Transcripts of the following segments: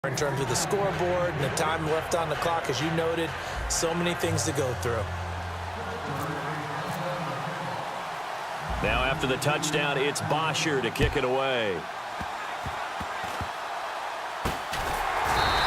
in terms of the scoreboard and the time left on the clock, as you noted, so many things to go through. Now after the touchdown, it's Bosher to kick it away.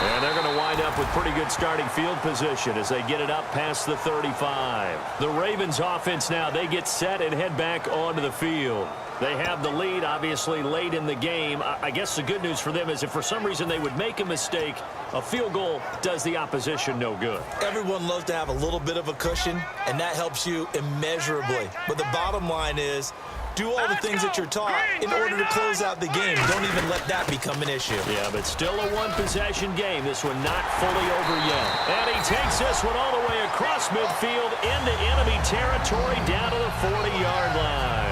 And they're going to wind up with pretty good starting field position as they get it up past the 35. The Ravens offense now, they get set and head back onto the field. They have the lead, obviously, late in the game. I guess the good news for them is if for some reason they would make a mistake, a field goal does the opposition no good. Everyone loves to have a little bit of a cushion, and that helps you immeasurably. But the bottom line is, do all the things that you're taught in order to close out the game. Don't even let that become an issue. Yeah, but still a one-possession game. This one not fully over yet. And he takes this one all the way across midfield into enemy territory down to the 40-yard line.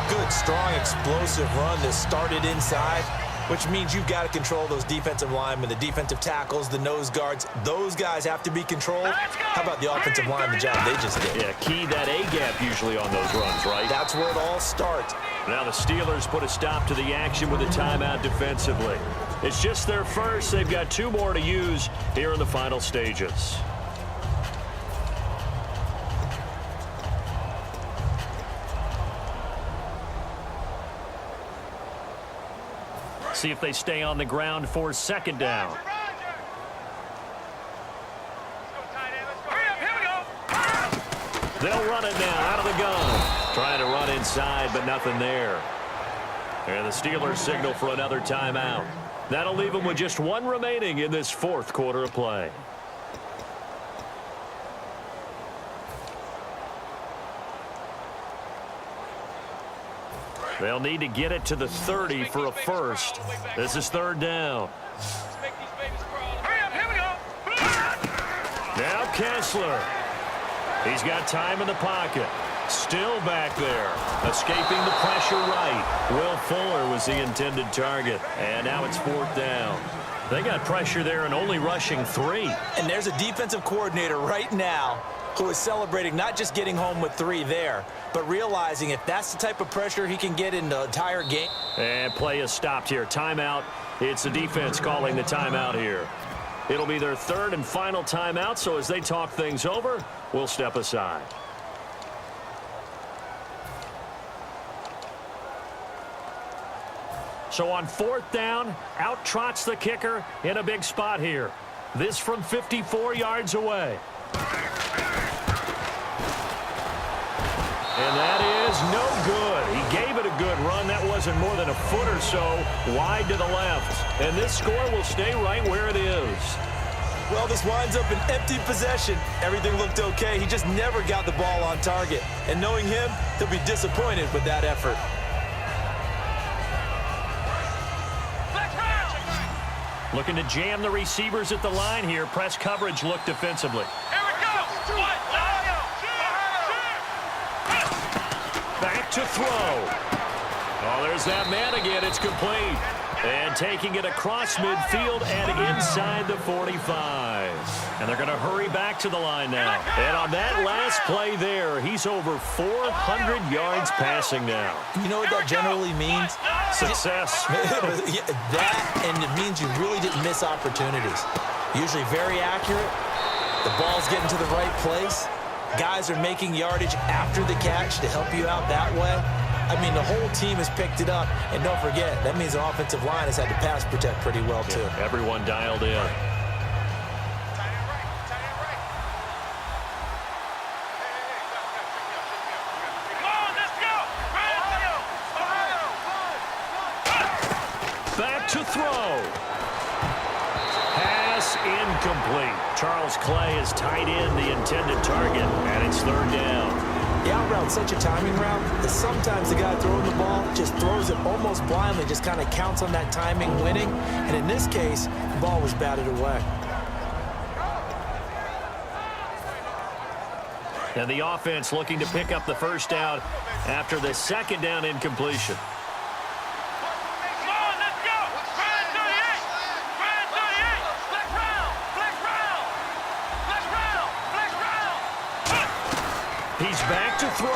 Good, strong, explosive run that started inside, which means you've got to control those defensive linemen, the defensive tackles, the nose guards. Those guys have to be controlled. How about the offensive line, the job they just did? Yeah, key that A-gap usually on those runs, right? That's where it all starts. Now the Steelers put a stop to the action with a timeout defensively. It's just their first. They've got 2 more to use here in the final stages. See if they stay on the ground for second down. They'll run it now out of the gun. Trying to run inside, but nothing there. And the Steelers signal for another timeout. That'll leave them with just 1 remaining in this 4th quarter of play. They'll need to get it to the 30 for a first. This is 3rd down. Now Kessler. He's got time in the pocket. Still back there. Escaping the pressure right. Will Fuller was the intended target. And now it's 4th down. They got pressure there and only rushing 3. And there's a defensive coordinator right now who is celebrating not just getting home with 3 there, but realizing if that's the type of pressure he can get in the entire game. And play is stopped here. Timeout. It's the defense calling the timeout here. It'll be their 3rd and final timeout, so as they talk things over, we'll step aside. So on 4th down, out trots the kicker in a big spot here. This from 54 yards away. And that is no good. He gave it a good run. That wasn't more than a foot or so wide to the left. And this score will stay right where it is. Well, this winds up an empty possession. Everything looked okay. He just never got the ball on target. And knowing him, he'll be disappointed with that effort. Looking to jam the receivers at the line here. Press coverage look defensively. Back to throw. Oh, there's that man again. It's complete. And taking it across midfield and inside the 45. And they're going to hurry back to the line now. And on that last play there, he's over 400 yards passing now. You know what that generally means? Success. That, and it means you really didn't miss opportunities. Usually very accurate. The ball's getting to the right place. Guys are making yardage after the catch to help you out that way. I mean, the whole team has picked it up. And don't forget, that means the offensive line has had to pass protect pretty well, too. Yeah, everyone dialed in. Back to throw. Pass incomplete. Charles Clay has tied in the intended target, and it's 3rd down. The out route's such a timing route that sometimes the guy throwing the ball just throws it almost blindly, just kind of counts on that timing winning. And in this case, the ball was batted away. And the offense looking to pick up the first down after the 2nd down incompletion. He's back to throw.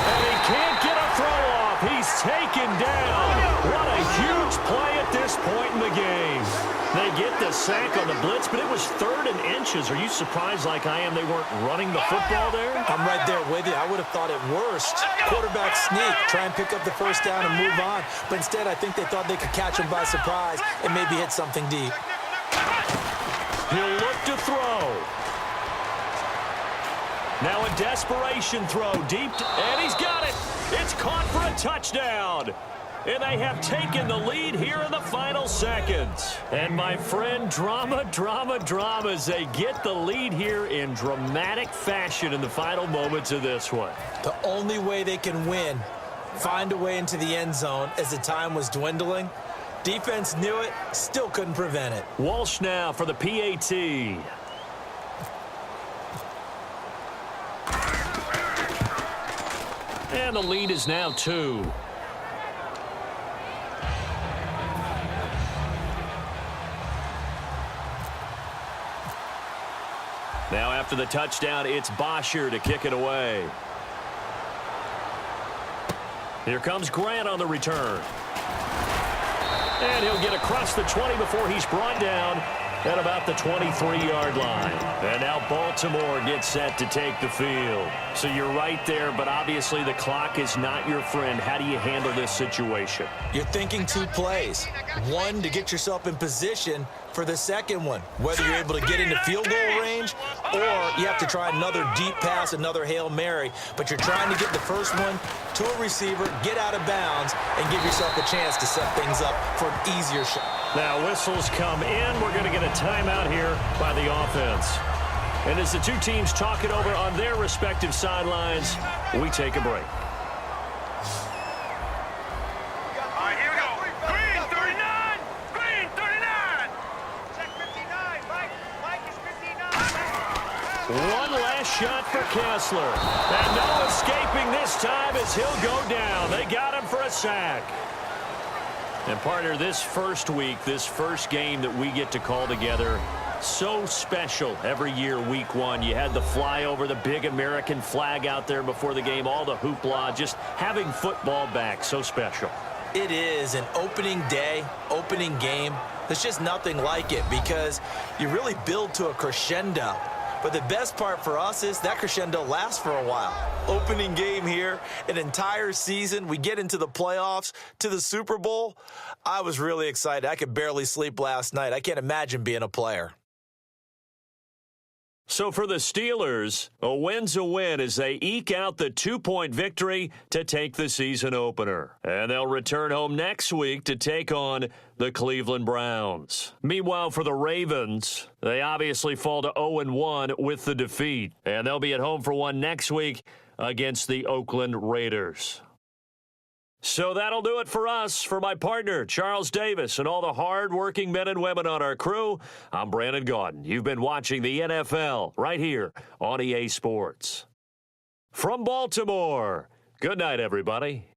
And he can't get a throw off. He's taken down. What a huge point in the game. They get the sack on the blitz, but it was 3rd and inches. Are you surprised like I am they weren't running the football there? I'm right there with you. I would have thought at worst, quarterback sneak, try and pick up the first down and move on. But instead, I think they thought they could catch him by surprise and maybe hit something deep. He'll look to throw. Now a desperation throw deep, and he's got it. It's caught for a touchdown. And they have taken the lead here in the final seconds. And my friend, drama as they get the lead here in dramatic fashion in the final moments of this one. The only way they can win, find a way into the end zone as the time was dwindling. Defense knew it, still couldn't prevent it. Walsh now for the PAT. And the lead is now 2. Now after the touchdown, it's Bosher to kick it away. Here comes Grant on the return. And he'll get across the 20 before he's brought down at about the 23-yard line. And now Baltimore gets set to take the field. So you're right there, but obviously the clock is not your friend. How do you handle this situation? You're thinking 2 plays. One, to get yourself in position for the second one, whether you're able to get into field goal range or you have to try another deep pass, another Hail Mary. But you're trying to get the first one to a receiver, get out of bounds, and give yourself a chance to set things up for an easier shot. Now whistles come in. We're going to get a timeout here by the offense. And as the two teams talk it over on their respective sidelines, we take a break. All right, here we go. Green, 39. Green, 39. Check 59. Mike is 59. One last shot for Kessler. And no escaping this time as he'll go down. They got him for a sack. And partner, this first week, this first game that we get to call together, so special every year, week 1. You had the flyover, the big American flag out there before the game, all the hoopla, just having football back, so special. It is an opening day, opening game. There's just nothing like it because you really build to a crescendo. But the best part for us is that crescendo lasts for a while. Opening game here, an entire season. We get into the playoffs, to the Super Bowl. I was really excited. I could barely sleep last night. I can't imagine being a player. So for the Steelers, a win's a win as they eke out the 2-point victory to take the season opener. And they'll return home next week to take on the Cleveland Browns. Meanwhile, for the Ravens, they obviously fall to 0-1 with the defeat. And they'll be at home for one next week against the Oakland Raiders. So that'll do it for us. For my partner, Charles Davis, and all the hard-working men and women on our crew, I'm Brandon Gaudin. You've been watching the NFL right here on EA Sports. From Baltimore, good night, everybody.